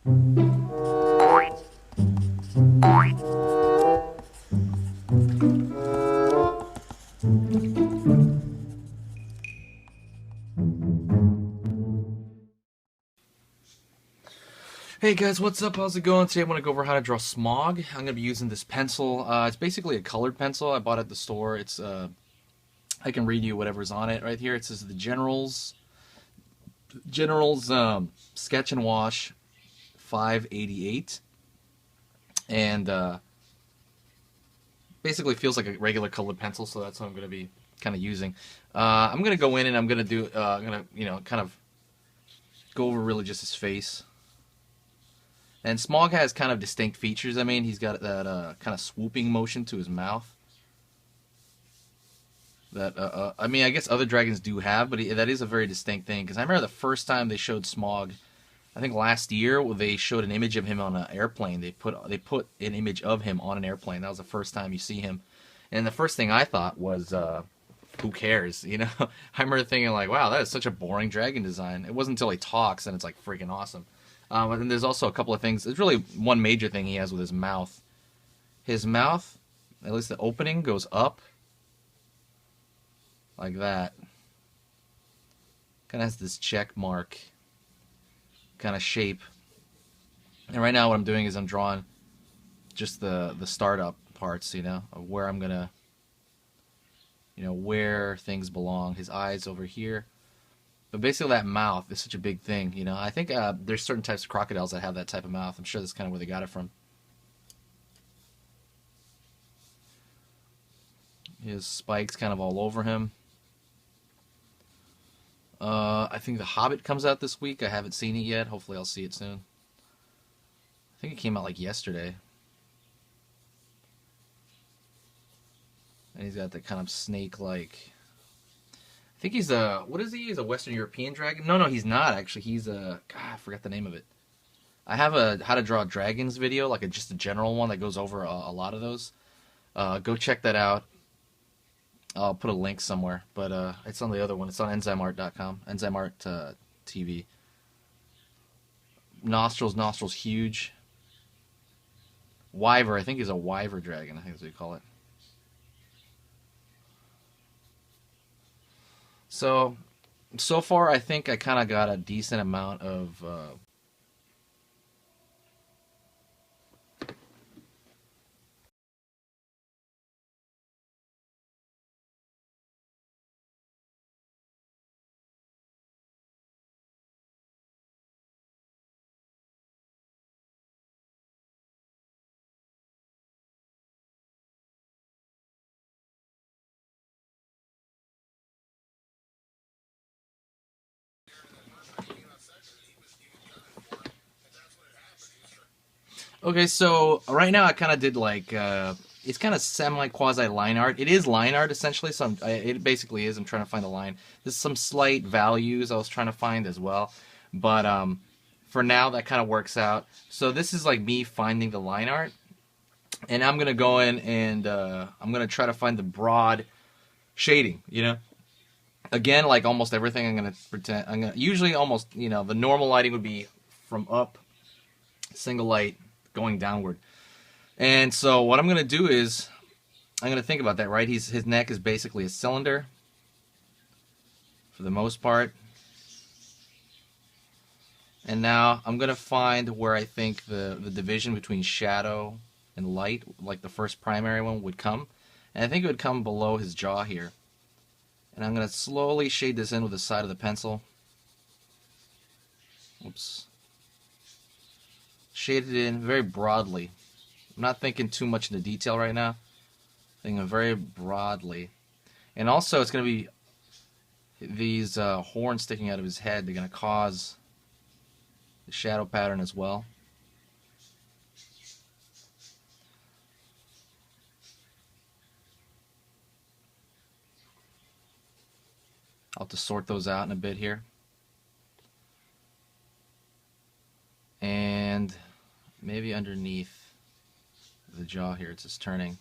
Hey guys, what's up? How's it going? Today I want to go over how to draw Smaug. I'm going to be using this pencil. It's basically a colored pencil I bought at the store. I can read you whatever's on it right here. It says the General's Sketch and Wash 588, and basically feels like a regular colored pencil. So that's what I'm going to be kind of using. I'm going to go in and I'm going to do. I'm going to kind of go over really just his face. And Smaug has kind of distinct features. I mean, he's got that kind of swooping motion to his mouth. That I mean, I guess other dragons do have, but that is a very distinct thing. Because I remember the first time they showed Smaug, I think last year, they showed an image of him on an airplane. They put an image of him on an airplane. That was the first time you see him. And the first thing I thought was, who cares? You know, I remember thinking like, wow, that is such a boring dragon design. It wasn't until he talks and it's like freaking awesome. And then there's also a couple of things. There's really one major thing he has with his mouth. His mouth, at least the opening, goes up like that. Kind of has this check mark kind of shape. And right now what I'm doing is I'm drawing just the startup parts, you know, of where I'm going to, you know, where things belong. His eyes over here. But basically that mouth is such a big thing, you know. I think there's certain types of crocodiles that have that type of mouth. I'm sure that's kind of where they got it from. His spikes kind of all over him. I think the Hobbit comes out this week. I haven't seen it yet. Hopefully I'll see it soon. I think it came out like yesterday. And he's got that kind of snake-like... I think he's a, what is he? He's a Western European dragon? No, he's not, actually. He's a, God, I forgot the name of it. I have a how to draw dragons video, like just a general one that goes over a lot of those. Go check that out. I'll put a link somewhere, but it's on the other one. It's on enzymart.com, enzymart TV. Nostrils huge. Wyver, I think he's a Wyver dragon, I think that's what you call it. So far, I think I kind of got a decent amount of Okay, so right now I kind of did like it's kind of semi quasi line art. It is line art essentially, so it basically is. I'm trying to find the line. There's some slight values I was trying to find as well, but for now that kind of works out. So this is like me finding the line art, and I'm gonna go in and I'm gonna try to find the broad shading. You know, again, like almost everything, I'm gonna usually almost, you know, the normal lighting would be from up, single light going downward. And so what I'm going to do is I'm going to think about that, right? His neck is basically a cylinder for the most part. And now I'm going to find where I think the division between shadow and light, like the first primary one, would come. And I think it would come below his jaw here. And I'm going to slowly shade this in with the side of the pencil. Oops. Shade it in very broadly. I'm not thinking too much into detail right now. Thinking very broadly. And also it's going to be these horns sticking out of his head. They're going to cause the shadow pattern as well. I'll have to sort those out in a bit here. And maybe underneath the jaw here, it's just turning.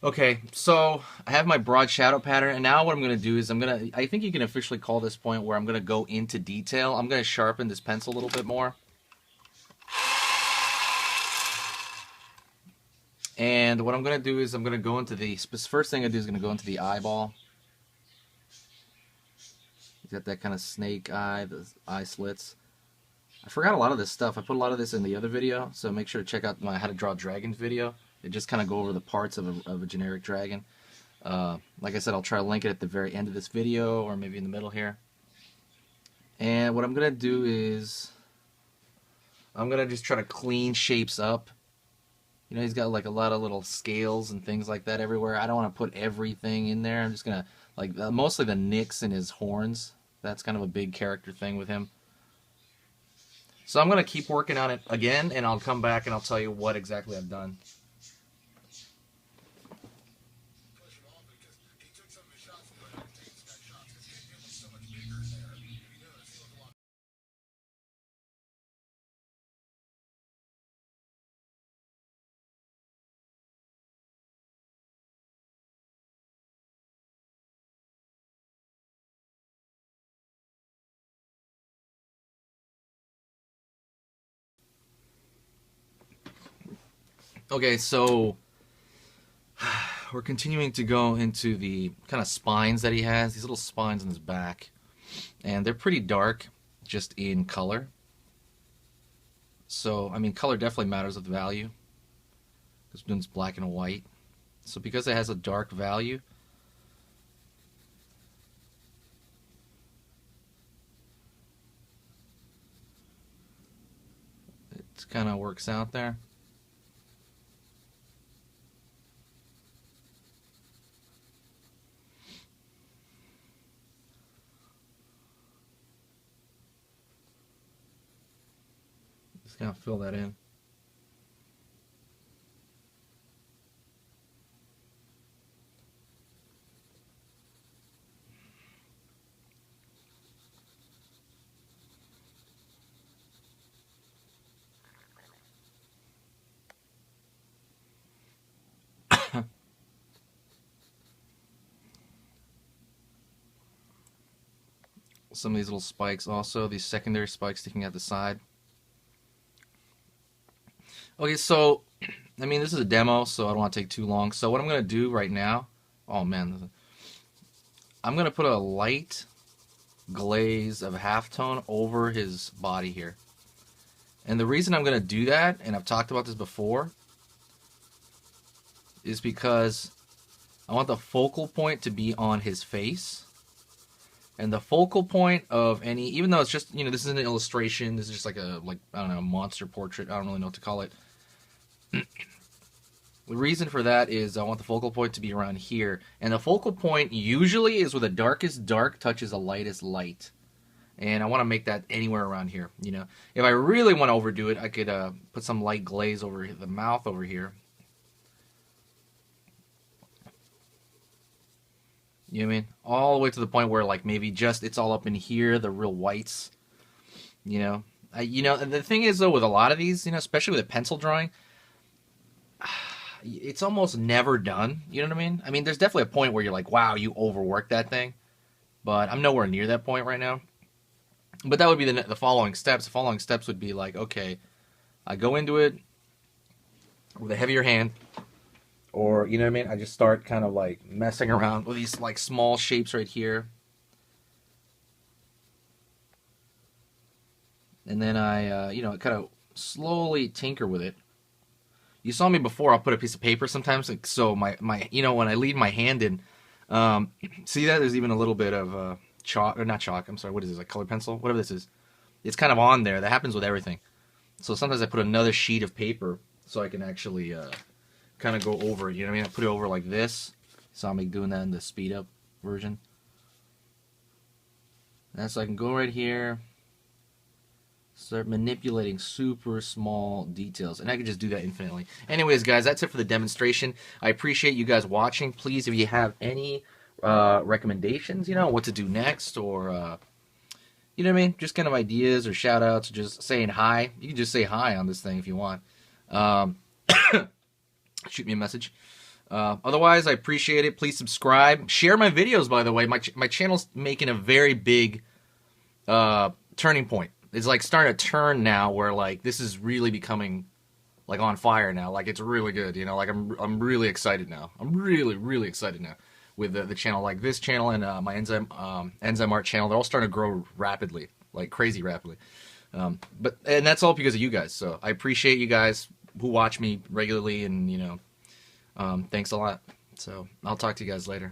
Okay, so I have my broad shadow pattern, and now what I'm going to do is I think you can officially call this point where I'm going to go into detail. I'm going to sharpen this pencil a little bit more. And what I'm going to do is I'm going to go into the, first thing I do is going to go into the eyeball. He's got that kind of snake eye, the eye slits. I forgot a lot of this stuff. I put a lot of this in the other video, so make sure to check out my How to Draw Dragons video. It just kind of go over the parts of a generic dragon. Like I said, I'll try to link it at the very end of this video, or maybe in the middle here. And what I'm going to do is, I'm going to just try to clean shapes up. You know, he's got like a lot of little scales and things like that everywhere. I don't want to put everything in there. I'm just going to, like, mostly the nicks in his horns. That's kind of a big character thing with him. So I'm going to keep working on it again, and I'll come back and I'll tell you what exactly I've done. Okay, so we're continuing to go into the kind of spines that he has, these little spines on his back. And they're pretty dark, just in color. So, I mean, color definitely matters with value. This one's black and white. So because it has a dark value, it kind of works out there. Just kind of fill that in. Some of these little spikes also, these secondary spikes sticking out the side. Okay, so, I mean, this is a demo, so I don't want to take too long. So what I'm going to do right now, oh man, I'm going to put a light glaze of halftone over his body here. And the reason I'm going to do that, and I've talked about this before, is because I want the focal point to be on his face. And the focal point of any, even though it's just, you know, this is an illustration, this is just like a, I don't know, a monster portrait, I don't really know what to call it. The reason for that is I want the focal point to be around here. And the focal point usually is where the darkest dark touches the lightest light. And I want to make that anywhere around here, you know. If I really want to overdo it, I could put some light glaze over the mouth over here. You know what I mean? All the way to the point where, like, maybe just it's all up in here, the real whites. You know? The thing is, though, with a lot of these, you know, especially with a pencil drawing, it's almost never done. You know what I mean? I mean, there's definitely a point where you're like, wow, you overworked that thing. But I'm nowhere near that point right now. But that would be the following steps. The following steps would be like, okay, I go into it with a heavier hand. Or, you know what I mean? I just start kind of like messing around with these like small shapes right here. And then I, you know, kind of slowly tinker with it. You saw me before, I'll put a piece of paper sometimes. Like, so my you know, when I lead my hand in, see that? There's even a little bit of chalk, or not chalk, I'm sorry, what is this, like color pencil? Whatever this is. It's kind of on there. That happens with everything. So sometimes I put another sheet of paper so I can actually kind of go over it. You know what I mean? I put it over like this. So I'm doing that in the speed up version. And so I can go right here, start manipulating super small details, and I can just do that infinitely. Anyways, guys, that's it for the demonstration. I appreciate you guys watching. Please, if you have any recommendations, you know, what to do next, or you know what I mean, just kind of ideas or shout outs, or just saying hi. You can just say hi on this thing if you want. Shoot me a message. Otherwise, I appreciate it. Please subscribe. Share my videos, by the way. My channel's making a very big turning point. It's like starting to turn now where like this is really becoming like on fire now. Like it's really good, you know, like I'm really excited now. I'm really excited now with the channel. Like this channel and my enzyme art channel, they're all starting to grow rapidly, like crazy rapidly. And that's all because of you guys. So I appreciate you guys who watch me regularly, and you know, thanks a lot. So I'll talk to you guys later.